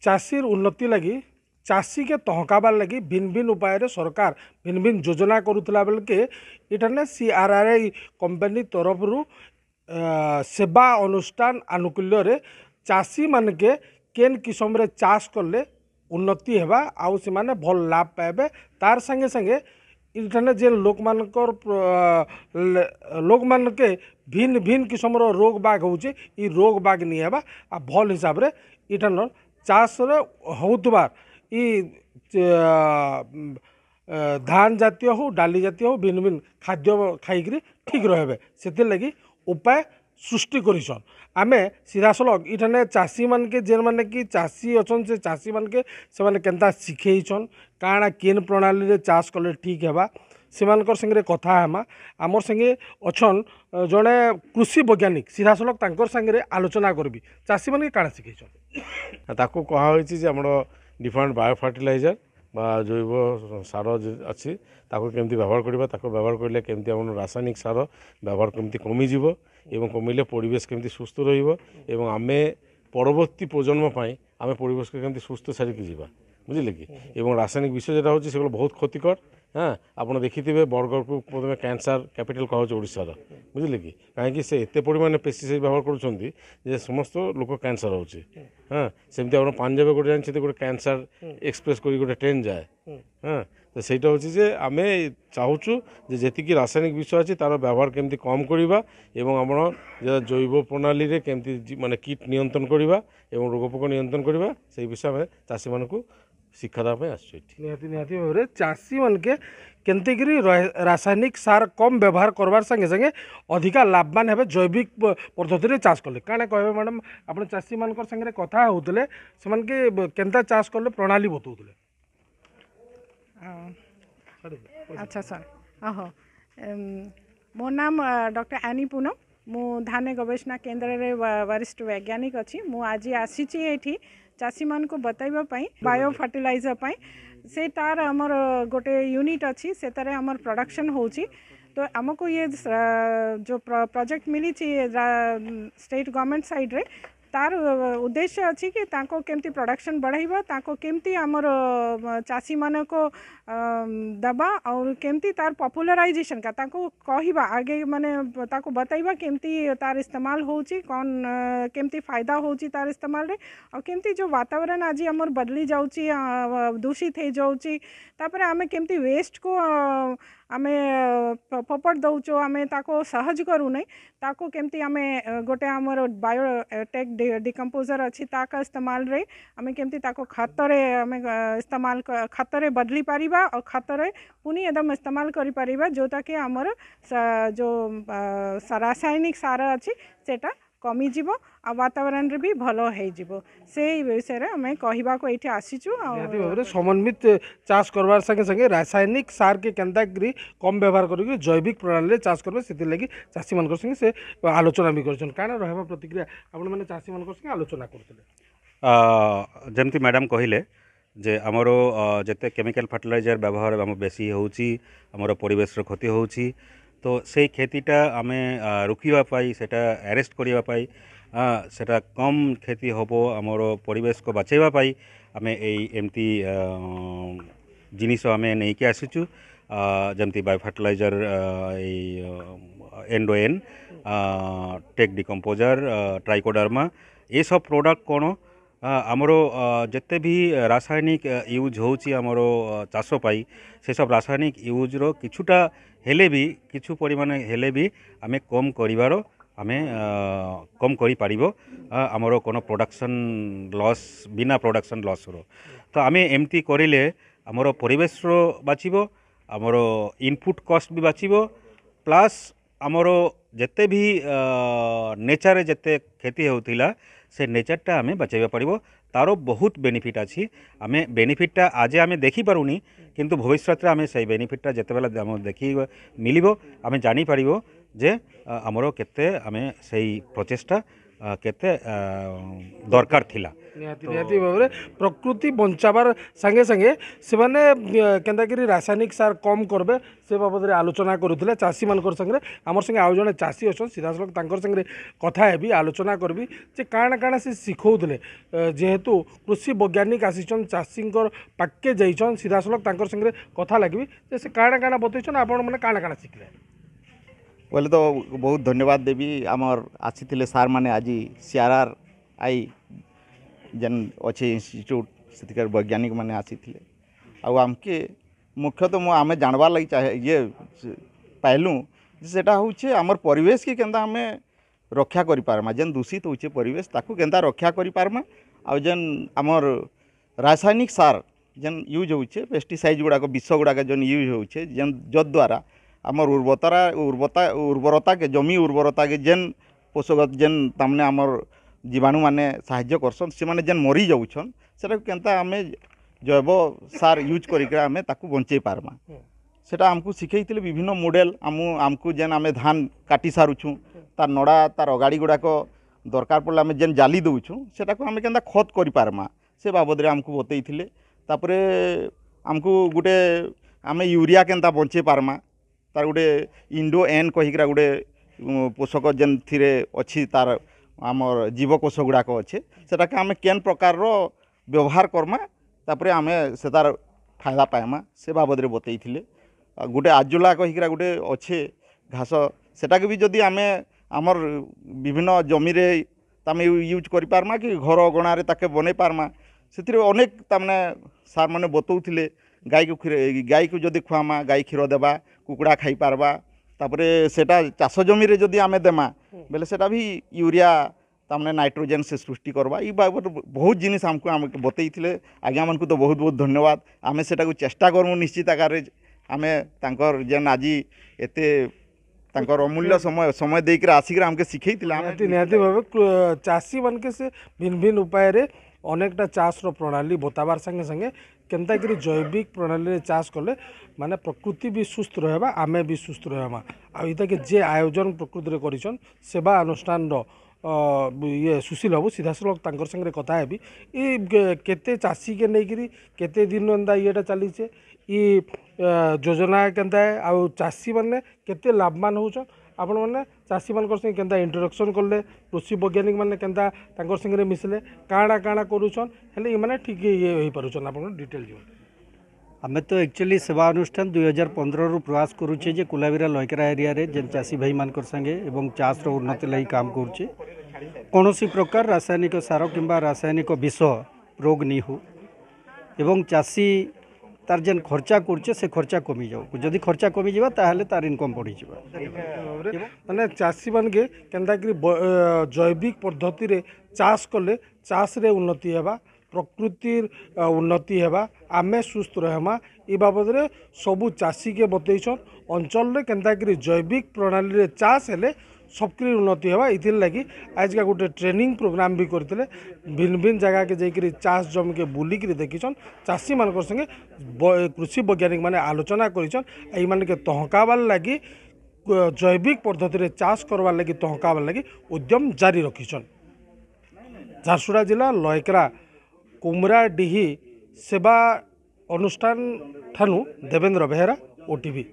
चाषीर उन्नति लगी चाषी के तहकाबार लगी भिन्न भिन्न उपाय रे सरकार भिन्न भिन्न योजना करुला बेल के इठाने CRRI कंपनी तरफ सेवा अनुष्ठान आनुकूल्य रे चाषी मान के केन किसम रे चाष कले उन्नति हेबा आउ से माने भल लाभ पाइबे तार संगे संगे इठाने जे लोक मानकर लोक मान के भिन्न भिन्न किसम रोग बाग होचे ई रोग बाग नहीं हेबा आ भल हिसाब रे इठान चाष रे होतबार ई धान जातीय हो डाली जातीय हो भिन्न भिन्न खाद्य खाइकरी ठीक रहे से लगी उपाय सृष्टि करिसन आमे सीधासलख इठाने चाषी मान के जेन माने कि चाषी अछन से चाषी मान के से माने केनता सिखेइछन काना केन प्रणाली रे चाष कले ठीक हेबा सेमानकर संगे कथा हेमा आमर संगे अछन जड़े कृषि वैज्ञानिक सीधासलख तांकर संगे आलोचना करबी चाषी मान के काना सिखेइछन ताको कहा होइछि जे हमरो डिफरेंट बायो फर्टिलाइजर बा जैव सार अच्छी ताको केमती व्यवहार करबा ताको व्यवहार करले केमती हमर रासायनिक सार व्यवहार केमती कमी जीवो एवं कमिले परिवेश केमती सुस्थ रहिबो एवं आमे परवर्ती प्रजन्म पाई आमे परिवेश के केमती सुस्थ सारिक जीवा बुझिले कि एवं रासायनिक विषय जेटा होछि सेगलो बहुत क्षतिकर हाँ आपड़ देखिथे बरगढ़ को प्रथम कैंसर कैपिटल कह ओडिशार बुझिले कि कहीं से एत परिमाण पेस्टिसाइड व्यवहार कर समस्त लोक कैंसर होचे हाँ सेमती आप पांजाब गोटे जानते गोटे कैंसर एक्सप्रेस कर गोटे ट्रेन जाए हाँ तो सहीटा हूँ जे आम चाहूँ जी रासायनिक विषय अच्छी तार व्यवहार केमती कम करवा एवं आम जैव प्रणाली रे केमती माने कीट नियंत्रण करवा एवं रोगपोक नियंत्रण करवा से विषय आम चाषी मानक शिक्षा देवाई निहाती निहाती भाव में चाषी मान के केमती रासायनिक सार कम व्यवहार करवार संगे संगे अधिका लाभवान है जैविक पद्धति रे चाष कले काना कहबे मैडम आपण चाषी मान संगे कथा होतले से के केनता चाष कले प्रणाली बतौतले अच्छा सर हाँ मो नाम डॉक्टर एनी पूनम मु धान गवेषणा केन्द्र रे वरिष्ठ वैज्ञानिक अच्छी मु आज आसी एठी चाषी मान को बताइबा पई बायो फर्टिलाइजर पई से तार हमर गोटे यूनिट अच्छी से तारे हमर प्रोडक्शन होची तो हमको ये जो प्रोजेक्ट मिली स्टेट गवर्नमेंट साइड रे तार उद्देश्य अच्छी कि ताको केमती प्रोडक्शन बढ़ाइबा ताको केमती हमर चाषी मान को दबा और केमती तार पॉपुलराइजेशन का ताको कहिबा आगे माने ताको बताइबा केमती तार इस्तेमाल होची कौन केमती फायदा होची तार इस्तेमाल रे और केमती जो वातावरण आज हमर बदली जाउची दूषित हो जाउची तापर आमे केमती वेस्ट को आमे फोपड़ दौचो आमे ताको सहज करू नहीं ताको केमती आमे गोटे हमर बायोटेक डिकम्पोजर अच्छी ताका इस्तेमाल रे आमे केमती ताको खतरे आमे इस्तेमाल खतरे बदली पारिबा और खतरे पुनी एकदम इस्तेमाल करि पारिबा जोटा कि हमर जो रासायनिक सार अच्छी सेटा कमी जीवो आ वातावरण रे भी भलो हे जीवो से विषय रे हमें कहबा को एठी आसीचु निहाती भाव में समन्वित चाष करवार संगे संगे रासायनिक सार के केनता कम व्यवहार करिक जैविक प्रणाली रे चाष करबे सेति लगी चाषी मान संगे से आलोचना भी करछन काना रहबा प्रतिक्रिया आपण माने चाषी मान संगे आलोचना करथले जेमती मैडम कहिले जे आमरो जते केमिकल फर्टिलाइजर व्यवहार आम बेसी होउची आमरो परिवेश रो क्षति होउची तो से खेतीटा आमे रुकिबा पाई सेटा अरेस्ट करिबा पाई सेटा कम खेती होबो आमरो परिवेश को बचाइबा पाई आमे एई एमती जिनिस आमे नै के आसीचु जमती बायो फर्टिलाइजर एंडोएन टेक डिकम्पोजर ट्राइकोडर्मा ये सब प्रोडक्ट कोन आमरो जत्ते भी रासायनिक यूज होची आमरो चाष पाई से सब रासायनिक यूज रो किछुटा हेले भी किछु परिमाण हेले भी आमे कम करिवारो आमे कम करि पारिबो आमरो कोनो प्रोडक्शन लॉस बिना प्रोडक्शन लॉस रो तो आमे एमती करिले आमरो परिवेश रो बाचिबो आमरो इनपुट कॉस्ट भी बाचिबो प्लस आमरो जत्ते भी नेचर जत्ते खेती होतिला से नेचरटा आमे बचाइबा पारिबो तारो बहुत बेनिफिट अच्छी आमे बेनिफिटटा आज आमे देखि पारुनी किंतु भविष्य रे आमे सही बेनिफिटटा जेतेबेला आम देखि मिलिबो आमे जानि पारिबो जे हमरो केते आमे सही प्रचेष्टा केते दरकार थिला। निहाती निहाती भाव में प्रकृति बंचाबार संगे संगे से माने केंदाकरी रासायनिक सार कम करबे से बाबद आलोचना करुले चाषी मान संगे आमर संगे आउ जड़े चाषी अच्छा सीधासख तांकर संगे कथा हेबी आलोचना करबी जे काण काण से शिखौले जेहेतु कृषि वैज्ञानिक आसीचन चाषी पाके जाइछन सीधासख तांकर संगे कथा लगबी जे से काण काण बतैछन आपण माने काण काण शिखले। बोले तो बहुत धन्यवाद देवी आमर आसी सार मैंने आज CRRI जेन अच्छे इंस्टीट्यूट से वैज्ञानिक मैंने आसी आमके मुख्यतः आम जानवार लगी चाहे ये पाइलु सेटा होचे आमर परिवेश की केंदा आम रक्षा करि पारमा जेन दूषित होचे परिवेश ताकू केंदा रक्षा करि पारमा आ जेन आमर रासायनिक सार जेन यूज होचे पेस्टिसाइड गुड़ाक विष गुड़ाक जेन यूज होचे जेन जद्वारा आमर उर्वरता के जमी उर्वरता के जेन पोषक जेन तामने आमर जीवाणु माने साहाय्य करसन से माने जेन मरी जाउछन सेटा केंता आमे जैव सार यूज करिक आमे ताकू बंचै पारमा सेटा हमकु सिखैथिले विभिन्न मॉडल आमकु जेन आमे धान काटी सारुछु तार नड़ा तार अगाड़ी गुड़ाक दरकार पड़ले आमे जेन जाली दउछु सेटाको आमे केंता खत करि पारमा से बाबद रे हमकु बतैथिले। तापरे हमकु गुटे आमे यूरिया केंता बंचै पारमा तार गोटे इंडो एन कहीकरा गोटे पोषक जेन थिरे अच्छी तार आमर जीवकोष गुड़ाक अच्छे सेटा के आमे केन प्रकार रो व्यवहार करमा तापरे आमे से तार फायदा पाइमा से बाबद रे बतैथिले। गोटे आजुला कहीकरा गोटे अच्छे घास सेटा के भी जदि आमे आमर विभिन्न जमी रे तामे यूज करि पारमा कि घर अगणा रे ताके बनै पारमा सेथिरे अनेक तामने सार माने बतौथिले गाई को जदि खुआमा गाई क्षीर देबा कुकुड़ा खाई पारबा तापरे सेटा चाष जमी रे जदि आमे देमा बेले सेटा भी यूरिया तामने नाइट्रोजेन से सृष्टि करबा ई बाबद बहुत जिनिस हमको आमे बतैथिले। आज्ञा मानकु तो बहुत बहुत धन्यवाद। आमे सेटा को चेष्टा करमु निश्चित आकार रे आमे तांकर जेन आजी एते तांकर अमूल्य समय देकर आसिक हमके सिखैथिला निहाती भाव चाषी मान के से भिन्न भिन्न उपाय रे अनेकटा चाष प्रणाली बताबार संगे संगे केनता करी जैविक प्रणाली चाष कले माने प्रकृति भी सुस्थ रहबा आमे भी सुस्थ रहबा आ इता के जे आयोजन प्रकृति रे करिछन सेवा अनुष्ठान रो ये सुशील बाबू सीधासलख तांकर संगे कथा हेबी ई केते चाषी के नहीं करी केते दिन एंदा येटा चलीछे ई योजना केनता है आ चाषी माने केते लाभवान होछन आपण मैंने चाषी मान संगे केनता इंट्रोडक्शन कले कृषि वैज्ञानिक मैंने केनता तांकर संगे मिसले काଣା काଣା करूछन हेले ई माने ठीक ये होई पारुछन आपण डिटेल जो आमे तो एक्चुअली सेवा अनुष्ठान 2015 रु प्रयास करूचे जे कुलाबिरा लयकरा एरिया रे जेन चाषी भाई मान संगे एवं चाष रो उन्नति लई काम करूचे कोनोसी प्रकार रासायनिक सार किंबा रासायनिक विष रोग नहीं हो एवं चाषी तार जेन खर्चा करछे से खर्चा कमी जाऊ जदि खर्चा कमी जावा ताहले तार इनकम बढ़ी जावा माने चाषी मान के केनता करी जैविक पद्धति रे चाष कले चाष रे उन्नति हेबा प्रकृतिर उन्नति हेबा आमे सुस्थ रहमा ई बाबद रे सबु चाषी के बतैछन अंचल रे केनता करी जैविक प्रणाली रे चाष हेले सबकी उन्नति हेबा इथिर लगी आज का गोटे ट्रेनिंग प्रोग्राम भी करते भिन्न भिन्न जगह के जाकरी चाष जमी के बुलिक देखीछन चाषी मान संगे कृषि वैज्ञानिक माने आलोचना करिछन एई मान के तहकाबार लगी जैविक पद्धति रे चाष करवार लगी तहकाबार लगी उद्यम जारी रखीछन। झारसुगुड़ा जिला लयकरा कुमराडीही सेवा अनुष्ठान ठानु देवेंद्र बेहेरा OTV।